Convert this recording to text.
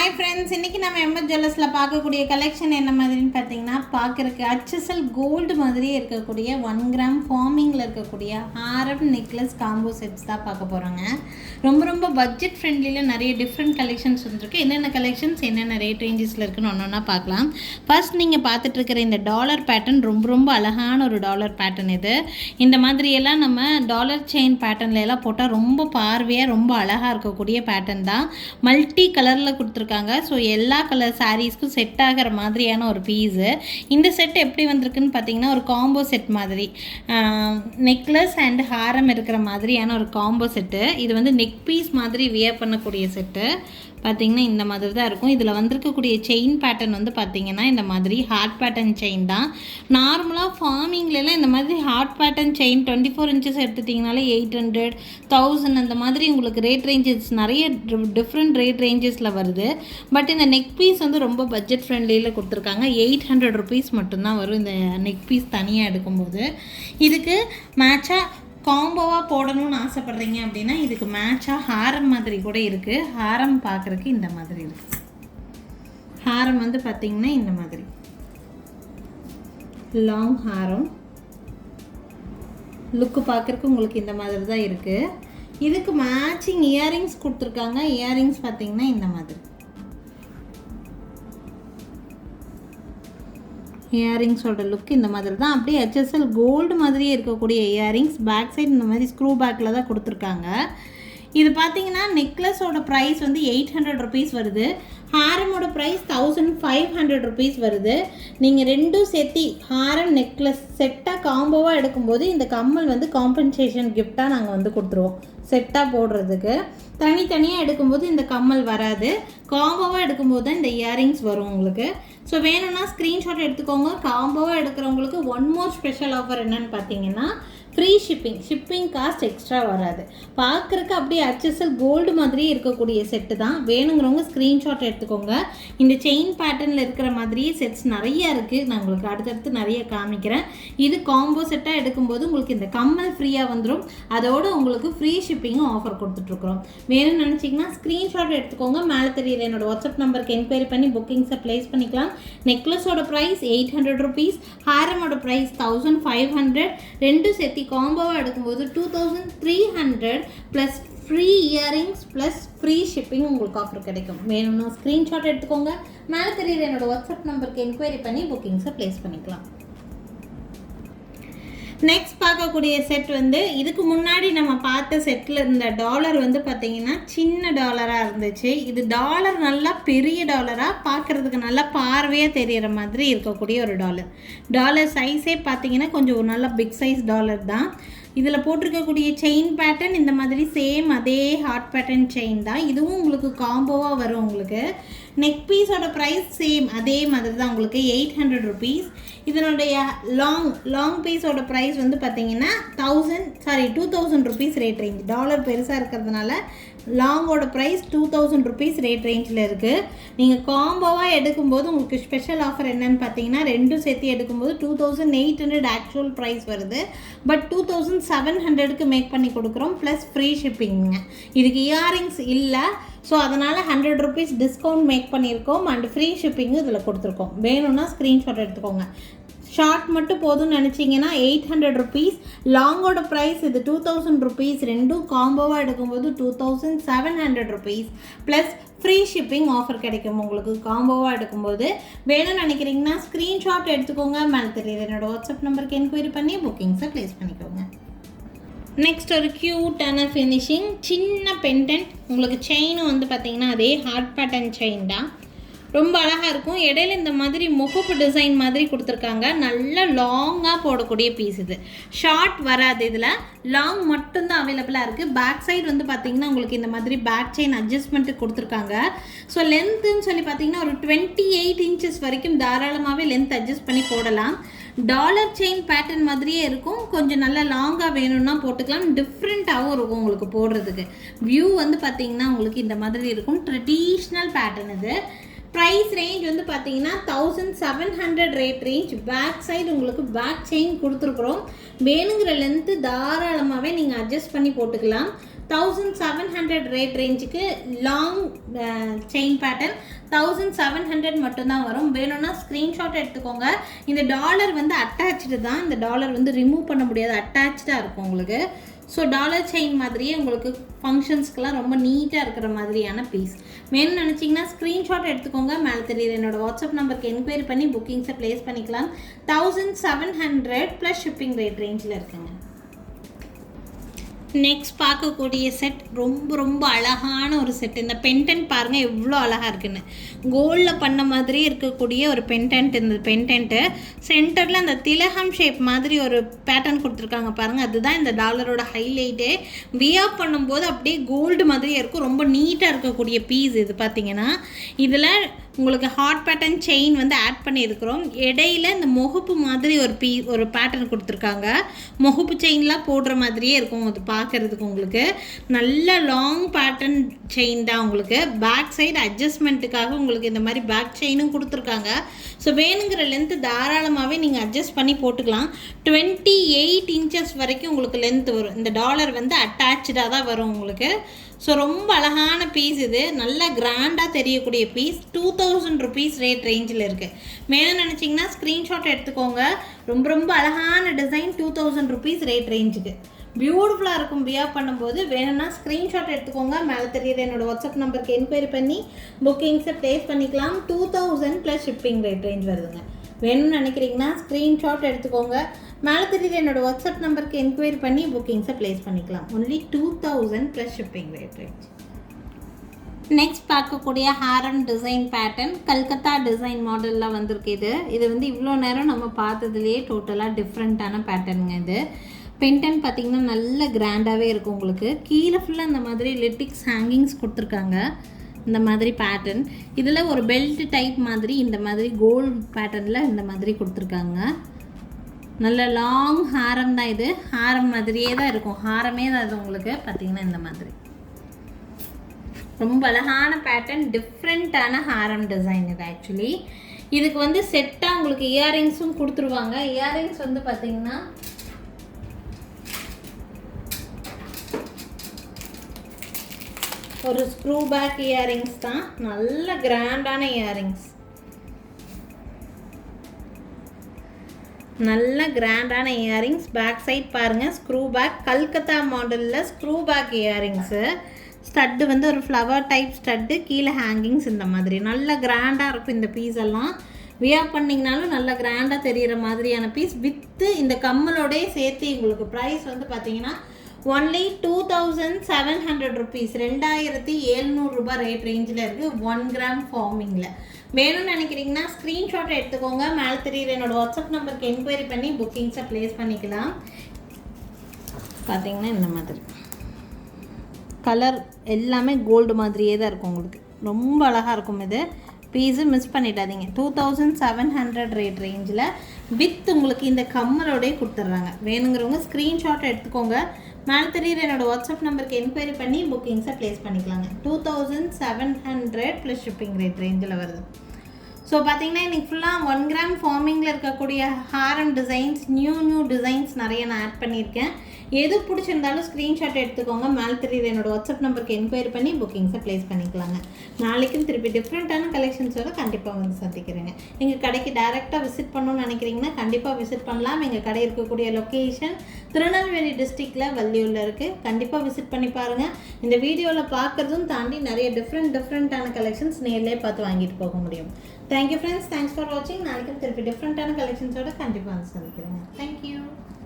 Hi friends, இன்றைக்கி நம்ம MS ஜுவல்லர்ஸில் பார்க்கக்கூடிய கலெக்ஷன் என்ன மாதிரின்னு பார்த்தீங்கன்னா, பார்க்குறக்கு HSL கோல்டு மாதிரியே இருக்கக்கூடிய 1 கிராம் ஃபார்மிங்கில் இருக்கக்கூடிய ஹாரம் நெக்லஸ் காம்போ செட்ஸ் தான் பார்க்க போகிறோங்க. ரொம்ப பட்ஜெட் ஃப்ரெண்ட்லியில் நிறைய டிஃப்ரெண்ட் கலெக்ஷன்ஸ் வந்துருக்கு. என்னென்ன கலெக்ஷன்ஸ் என்னென்ன ரேட் ரேஞ்சஸில் இருக்குன்னு ஒன்றா பார்க்கலாம். ஃபர்ஸ்ட் நீங்கள் பார்த்துட்ருக்கிற இந்த டாலர் பேட்டர்ன் ரொம்ப அழகான ஒரு டாலர் பேட்டர்ன். இது இந்த மாதிரியெல்லாம் நம்ம டாலர் செயின் பேட்டர்னில் எல்லாம் போட்டால் ரொம்ப பார்வையாக ரொம்ப அழகாக இருக்கக்கூடிய பேட்டர்ன் தான். மல்டி கலரில் கொடுத்துருக்காங்க. ஸோ எல்லா கலர் சாரீஸ்க்கும் செட் ஆகிற மாதிரியான ஒரு பீஸு. இந்த செட் எப்படி வந்திருக்குன்னு பார்த்தீங்கன்னா, ஒரு காம்போ செட் மாதிரி நெக்லஸ் அண்ட் ஹாரம் இருக்கிற மாதிரியான ஒரு காம்போ செட்டு. இது வந்து நெக் பீஸ் மாதிரி வியர் பண்ணக்கூடிய செட்டு. பார்த்திங்கன்னா இந்த மாதிரி தான் இருக்கும். இதில் வந்திருக்கக்கூடிய செயின் பேட்டர்ன் வந்து பார்த்திங்கன்னா இந்த மாதிரி ஹார்ட் பேட்டர்ன் செயின் தான். நார்மலாக ஃபார்மிங்லாம் இந்த மாதிரி ஹார்ட் பேட்டர்ன் செயின் 24 இன்ச்சஸ் எடுத்துட்டிங்கனாலே 800, 1000 அந்த மாதிரி உங்களுக்கு ரேட் ரேஞ்சஸ் நிறைய டிஃப்ரெண்ட் ரேட் ரேஞ்சஸில் வருது. பட் இந்த நெக் பீஸ் வந்து ரொம்ப பட்ஜெட் ஃப்ரெண்ட்லியில் கொடுத்துருக்காங்க. 800 ருபீஸ் மட்டும்தான் வரும் இந்த நெக் பீஸ் தனியாக எடுக்கும்போது. இதுக்கு மேட்சாக காம்போவாக போடணும்னு ஆசைப்பட்றீங்க அப்படின்னா இதுக்கு மேட்சாக ஹாரம் மாதிரி கூட இருக்குது. ஹாரம் பார்க்குறதுக்கு இந்த மாதிரி இருக்குது. ஹாரம் வந்து பார்த்திங்கன்னா இந்த மாதிரி லாங் ஹாரம் லுக்கு பார்க்குறக்கு உங்களுக்கு இந்த மாதிரி தான் இருக்குது. இதுக்கு மேட்சிங் இயரிங்ஸ் கொடுத்துருக்காங்க. இயரிங்ஸ் பார்த்திங்கன்னா இந்த மாதிரி இயரிங்ஸோட லுக் இந்த மாதிரி தான். அப்படியே HSL கோல்டு மாதிரியே இருக்கக்கூடிய இயரிங்ஸ். பேக் சைடு இந்த மாதிரி ஸ்க்ரூ பேக்கில் தான் கொடுத்துருக்காங்க. இது பார்த்தீங்கன்னா நெக்லஸோட ப்ரைஸ் வந்து 800 ருபீஸ் வருது. ஹாரமோட ப்ரைஸ் 1500 ருபீஸ் வருது. நீங்கள் ரெண்டும் சேர்த்தி ஹாரம் நெக்லஸ் செட்டாக காம்போவாக எடுக்கும்போது இந்த கம்மல் வந்து காம்பன்சேஷன் கிஃப்டாக நாங்கள் வந்து கொடுத்துருவோம். செட்டாக போடுறதுக்கு தனித்தனியாக எடுக்கும்போது இந்த கம்மல் வராது. காம்போவாக எடுக்கும்போது தான் இந்த இயரிங்ஸ் வரும் உங்களுக்கு. ஸோ வேணும்னா ஸ்க்ரீன்ஷாட் எடுத்துக்கோங்க. காம்போவாக எடுக்கிறவங்களுக்கு ஒன் மோர் ஸ்பெஷல் ஆஃபர் என்னன்னு பார்த்தீங்கன்னா, ஃப்ரீ ஷிப்பிங் காஸ்ட் எக்ஸ்ட்ரா வராது. பார்க்குறக்கு அப்படியே HSL கோல்டு மாதிரியே இருக்கக்கூடிய செட்டு தான். வேணுங்கிறவங்க ஸ்க்ரீன்ஷாட் எடுத்துக்கோங்க. இந்த செயின் பேட்டர்னில் இருக்கிற மாதிரியே செட்ஸ் நிறைய இருக்குது. நான் உங்களுக்கு அடுத்தடுத்து நிறைய காமிக்கிறேன். இது காம்போ செட்டாக எடுக்கும்போது உங்களுக்கு இந்த கம்மல் ஃப்ரீயாக வந்துடும். அதோடு உங்களுக்கு ஃப்ரீ ஷிப்பிங்கும் ஆஃபர் கொடுத்துட்ருக்குறோம். வேணும்னு நினச்சிங்கன்னா ஸ்க்ரீன்ஷாட் எடுத்துக்கோங்க. மேலே தெரியுற என்னோட வாட்ஸ்அப் நம்பருக்கு என்கொயரி பண்ணி புக்கிங்ஸை ப்ளேஸ் பண்ணிக்கலாம். நெக்லஸோட ப்ரைஸ் 800 ருபீஸ், ஹாரமோட ப்ரைஸ் 1500. ரெண்டும் சேர்த்து காம்போவாக எடுக்கும்போது 2300 plus free earrings plus free shipping உங்களுக்கு ஆஃபர் கிடைக்கும். வேணும்னா ஸ்க்ரீன்ஷாட் எடுத்துக்கோங்க. மேலே தெரியுற என்னோட வாட்ஸ்அப் நம்பருக்கு என்கொயரி பண்ணி புக்கிங்ஸை ப்ளேஸ் பண்ணிக்கலாம். நெக்ஸ்ட் பார்க்கக்கூடிய செட் வந்து இதுக்கு முன்னாடி நம்ம பார்த்த செட்டில் இருந்த டாலர் வந்து பார்த்திங்கன்னா சின்ன டாலராக இருந்துச்சு. இது டாலர் நல்லா பெரிய டாலராக பார்க்குறதுக்கு நல்லா பார்வையாக தெரிகிற மாதிரி இருக்கக்கூடிய ஒரு டாலர் சைஸே பார்த்திங்கன்னா கொஞ்சம் நல்லா பிக் சைஸ் டாலர் தான். இதில் போட்டிருக்கக்கூடிய செயின் பேட்டர்ன் இந்த மாதிரி சேம் அதே ஹார்ட் பேட்டர்ன் செயின் தான். இதுவும் உங்களுக்கு காம்போவாக வரும். உங்களுக்கு நெக் பீஸோட ப்ரைஸ் சேம் அதே மாதிரி தான் உங்களுக்கு 800 ருபீஸ். இதனுடைய லாங் பீஸோட ப்ரைஸ் வந்து பார்த்திங்கன்னா 2000 ருபீஸ் ரேட் ரேஞ்ச். டாலர் பெருசாக இருக்கிறதுனால லாங்கோட ப்ரைஸ் 2000 ருபீஸ் ரேட் ரேஞ்சில் இருக்குது. நீங்கள் காம்போவாக எடுக்கும்போது உங்களுக்கு ஸ்பெஷல் ஆஃபர் என்னன்னு பார்த்தீங்கன்னா, ரெண்டும் சேர்த்து எடுக்கும்போது 2800 ஆக்சுவல் ப்ரைஸ் வருது. பட் 2700க்கு மேக் பண்ணி கொடுக்குறோம் ப்ளஸ் ஃப்ரீ ஷிப்பிங்க. இதுக்கு இயரிங்ஸ் இல்லை. ஸோ அதனால் 100 ருபீஸ் டிஸ்கவுண்ட் மேக் பண்ணியிருக்கோம் அண்ட் ஃப்ரீ ஷிப்பிங்கும் இதில் கொடுத்துருக்கோம். வேணும்னா ஸ்க்ரீன்ஷாட் எடுத்துக்கோங்க. ஷார்ட் மட்டும் போதும்னு நினச்சிங்கன்னா 800 ருபீஸ். லாங்கோட ப்ரைஸ் இது 2000 ருபீஸ். ரெண்டும் காம்போவாக எடுக்கும்போது 2700 rupees plus free shipping offer கிடைக்கும் உங்களுக்கு காம்போவாக எடுக்கும்போது. வேணும்னு நினைக்கிறீங்கன்னா ஸ்க்ரீன்ஷாட் எடுத்துக்கோங்க. மேலே தெரியுது என்னோட வாட்ஸ்அப் நம்பருக்கு என்கொயரி பண்ணி புக்கிங்ஸை ப்ளேஸ் பண்ணிக்கோங்க. நெக்ஸ்ட் ஒரு க்யூட்டான ஃபினிஷிங் சின்ன பெண்டன்ட். உங்களுக்கு செயினும் வந்து பார்த்திங்கன்னா அதே ஹார்ட் பேட்டர்ன் செயின் தான். ரொம்ப அழகாக இருக்கும். இடையில இந்த மாதிரி முகப்பு டிசைன் மாதிரி கொடுத்துருக்காங்க. நல்ல லாங்காக போடக்கூடிய பீஸ். இது ஷார்ட் வராது. இதில் லாங் மட்டும்தான் அவைலபிளாக இருக்குது. பேக் சைடு வந்து பார்த்திங்கன்னா உங்களுக்கு இந்த மாதிரி பேக் செயின் அட்ஜஸ்ட்மெண்ட்டு கொடுத்துருக்காங்க. ஸோ லென்த்துன்னு சொல்லி பார்த்திங்கன்னா ஒரு 28 இன்ச்சஸ் வரைக்கும் தாராளமாகவே லென்த் அட்ஜஸ்ட் பண்ணி போடலாம். டாலர் செயின் பேட்டர்ன் மாதிரியே இருக்கும். கொஞ்சம் நல்லா லாங்காக வேணும்னா போட்டுக்கலாம். டிஃப்ரெண்ட்டாகவும் இருக்கும் உங்களுக்கு போடுறதுக்கு. வியூ வந்து பார்த்திங்கன்னா உங்களுக்கு இந்த மாதிரி இருக்கும். ட்ரெடிஷ்னல் பேட்டர்ன் இது. ப்ரைஸ் ரேஞ்ச் வந்து பார்த்தீங்கன்னா 1700 ரேட் ரேஞ்ச். பேக் சைடு உங்களுக்கு பேக் செயின் கொடுத்துருக்குறோம். வேணுங்கிற லென்த்து தாராளமாகவே நீங்கள் அட்ஜஸ்ட் பண்ணி போட்டுக்கலாம். 1700 ரேட் ரேஞ்சுக்கு லாங் செயின் பேட்டர்ன் 1700 மட்டும்தான் வரும். வேணும்னா ஸ்க்ரீன்ஷாட் எடுத்துக்கோங்க. இந்த டாலர் வந்து அட்டாச்சு தான், இந்த டாலர் வந்து ரிமூவ் பண்ண முடியாது, அட்டாச்சாக இருக்கும் உங்களுக்கு. ஸோ டாலர் செயின் மாதிரியே உங்களுக்கு ஃபங்க்ஷன்ஸ்க்கெலாம் ரொம்ப நீட்டாக இருக்கிற மாதிரியான பீஸ் வேணும்னு நினச்சிங்கன்னா ஸ்க்ரீன்ஷாட் எடுத்துக்கோங்க. மேலே தெரியுது என்னோடய வாட்ஸ்அப் நம்பருக்கு என்கொயரி பண்ணி புக்கிங்ஸை ப்ளேஸ் பண்ணிக்கலாம். 1700 ப்ளஸ் ஷிப்பிங் ரேட் ரேஞ்சில் இருக்குங்க. நெக்ஸ்ட் பார்க்கக்கூடிய செட் ரொம்ப ரொம்ப அழகான ஒரு செட். இந்த பென்டென்ட் பாருங்கள் எவ்வளோ அழகாக இருக்குன்னு. கோல்டில் பண்ண மாதிரி இருக்கக்கூடிய ஒரு பென்டென்ட். இந்த பென்டென்ட்டு சென்டரில் அந்த திலகம் ஷேப் மாதிரி ஒரு பேட்டர்ன் கொடுத்துருக்காங்க பாருங்கள், அதுதான் இந்த டாலரோட ஹைலைட்டே. வியர் பண்ணும்போது அப்படியே கோல்டு மாதிரியே இருக்கும். ரொம்ப நீட்டாக இருக்கக்கூடிய பீஸ் இது. பார்த்தீங்கன்னா இதில் உங்களுக்கு ஹாட் பேட்டர்ன் செயின் வந்து ஆட் பண்ணியிருக்கிறோம். இடையில இந்த முகப்பு மாதிரி ஒரு பேட்டர்ன் கொடுத்துருக்காங்க. முகப்பு செயின்லாம் போடுற மாதிரியே இருக்கும் அது பார்க்குறதுக்கு. உங்களுக்கு நல்ல லாங் பேட்டர்ன் செயின் தான். உங்களுக்கு பேக் சைடு அட்ஜஸ்ட்மெண்ட்டுக்காக உங்களுக்கு இந்த மாதிரி பேக் செயினும் கொடுத்துருக்காங்க. ஸோ வேணுங்கிற லென்த்து தாராளமாகவே நீங்கள் அட்ஜஸ்ட் பண்ணி போட்டுக்கலாம். 28 இன்ச்சஸ் வரைக்கும் உங்களுக்கு லென்த் வரும். இந்த டாலர் வந்து அட்டாச்சாக தான் வரும் உங்களுக்கு. ஸோ ரொம்ப அழகான பீஸ் இது. நல்லா கிராண்டாக தெரியக்கூடிய பீஸ். 2000 ருபீஸ் ரேட் ரேஞ்சில் இருக்குது. மேலும் நினச்சிங்கன்னா ஸ்க்ரீன்ஷாட் எடுத்துக்கோங்க. ரொம்ப ரொம்ப அழகான டிசைன். 2000 ருபீஸ் ரேட் ரேஞ்சுக்கு பியூட்டிஃபுல்லாக இருக்கும். வியர் பண்ணும்போது வேணும்னா ஸ்க்ரீன்ஷாட் எடுத்துக்கோங்க. மேலே தெரியுது என்னோடய வாட்ஸ்அப் நம்பருக்கு என்கொயரி பண்ணி புக்கிங்ஸை ப்ளேஸ் பண்ணிக்கலாம். 2000 ப்ளஸ் ஷிப்பிங் ரேட் ரேஞ்ச் வருதுங்க. வேணும்னு நினைக்கிறீங்கன்னா ஸ்க்ரீன்ஷாட் எடுத்துக்கோங்க. மேலே தெரியுது என்னோடய வாட்ஸ்அப் நம்பருக்கு என்கொயரி பண்ணி புக்கிங்ஸை ப்ளேஸ் பண்ணிக்கலாம். Only 2000 plus shipping rate range. Next பார்க்கக்கூடிய ஹாரம் டிசைன் பேட்டர்ன் கல்கத்தா டிசைன் மாடலில் வந்திருக்கு. இது வந்து இவ்வளோ நேரம் நம்ம பார்த்ததுலேயே டோட்டலாக டிஃப்ரெண்ட்டான பேட்டர்னுங்க. இது பென்டன் பார்த்திங்கன்னா நல்ல கிராண்டாகவே இருக்கும் உங்களுக்கு. கீழே ஃபுல்லாக இந்த மாதிரி லிட்டிக்ஸ் ஹேங்கிங்ஸ் கொடுத்துருக்காங்க. இந்த மாதிரி பேட்டர்ன் இதில் ஒரு பெல்ட் டைப் மாதிரி இந்த மாதிரி கோல்டு பேட்டர்னில் இந்த மாதிரி கொடுத்துருக்காங்க. நல்ல லாங் ஹாரம் தான் இது. ஹாரம் மாதிரியே தான் இருக்கும். ஹாரமே தான் இது உங்களுக்கு. பார்த்திங்கன்னா இந்த மாதிரி ரொம்ப அழகான பேட்டர்ன், டிஃப்ரெண்ட்டான ஹாரம் டிசைன் இது. ஆக்சுவலி இதுக்கு வந்து செட்டாக உங்களுக்கு இயரிங்ஸும் கொடுத்துருவாங்க. இயரிங்ஸ் வந்து பார்த்திங்கன்னா ஒரு ஸ்க்ரூ பேக் இயரிங்ஸ் தான். நல்ல கிராண்டான இயரிங்ஸ். நல்ல கிராண்டான இயரிங்ஸ். பேக் சைட் பாருங்கள் ஸ்க்ரூ பேக். கல்கத்தா மாடலில் ஸ்க்ரூ பேக் இயரிங்ஸு. ஸ்டட்டு வந்து ஒரு ஃப்ளவர் டைப் ஸ்டட்டு. கீழே ஹேங்கிங்ஸ் இந்த மாதிரி நல்ல கிராண்டாக இருக்கும். இந்த பீஸ் எல்லாம் வியர் பண்ணிங்கனாலும் நல்ல கிராண்டாக தெரிகிற மாதிரியான பீஸ். வித்து இந்த கம்மலோடய சேர்த்து உங்களுக்கு ப்ரைஸ் வந்து பார்த்தீங்கன்னா ஒன்லி 2700 ருபீஸ். 2700 ரூபாய் ரேட் ரேஞ்சில் இருக்குது. 1 கிராம் ஃபார்மிங்கில். வேணும்னு நினைக்கிறீங்கன்னா ஸ்க்ரீன்ஷாட் எடுத்துக்கோங்க. மேலே தெரியுற என்னோடய வாட்ஸ்அப் நம்பருக்கு என்கொயரி பண்ணி புக்கிங்ஸை ப்ளேஸ் பண்ணிக்கலாம். பார்த்தீங்கன்னா இந்த மாதிரி கலர் எல்லாமே கோல்டு மாதிரியே தான் இருக்கும் உங்களுக்கு. ரொம்ப அழகாக இருக்கும் இது. பீஸு மிஸ் பண்ணிடாதீங்க. 2700 ரேட் ரேஞ்சில் வித் உங்களுக்கு இந்த கம்மலோடய கொடுத்துட்றாங்க. வேணுங்கிறவங்க ஸ்க்ரீன்ஷாட் எடுத்துக்கோங்க. மேலே தெரியுற என்னோடய வாட்ஸ்அப் நம்பருக்கு என்கொயரி பண்ணி புக்கிங்ஸை ப்ளேஸ் பண்ணிக்கலாங்க. 2700 ப்ளஸ் ஷிப்பிங் ரேட் ரேஞ்சில் வருது. ஸோ பார்த்தீங்கன்னா இன்றைக்கி ஃபுல்லாக 1 கிராம் ஃபார்மிங்கில் இருக்கக்கூடிய ஹாரம் டிசைன்ஸ், நியூ டிசைன்ஸ் நிறைய நான் ஆட் பண்ணியிருக்கேன். எது பிடிச்சிருந்தாலும் ஸ்க்ரீன்ஷாட் எடுத்துக்கோங்க. மேலே தெரியுற என்னோடய வாட்ஸ்அப் நம்பருக்கு என்கொயரி பண்ணி புக்கிங்ஸை ப்ளேஸ் பண்ணிக்கலாங்க. நாளைக்கும் திருப்பி டிஃப்ரெண்ட்டான கலெக்ஷன்ஸோடு கண்டிப்பாக வந்து சந்திக்கிறேங்க. எங்கள் கடைக்கு டைரெக்டாக விசிட் பண்ணணும்னு நினைக்கிறீங்கன்னா கண்டிப்பாக விசிட் பண்ணலாம். எங்கள் கடை இருக்கக்கூடிய லொக்கேஷன் திருநெல்வேலி டிஸ்ட்ரிக்டில் வள்ளியூரில் இருக்குது. கண்டிப்பாக விசிட் பண்ணி பாருங்கள். இந்த வீடியோவில் பார்க்குறதும் தாண்டி நிறைய டிஃப்ரெண்ட்டான கலெக்ஷன்ஸ் நேரிலே பார்த்து வாங்கிட்டு போக முடியும். Thank you friends. தேங்க்ஸ் ஃபார் வாட்சிங். நாளைக்கும் திருப்பி டிஃப்ரெண்ட்டான கலெக்ஷன்ஸோடு கண்டிப்பாக வந்து சந்திக்கிறேங்க. தேங்க்யூ.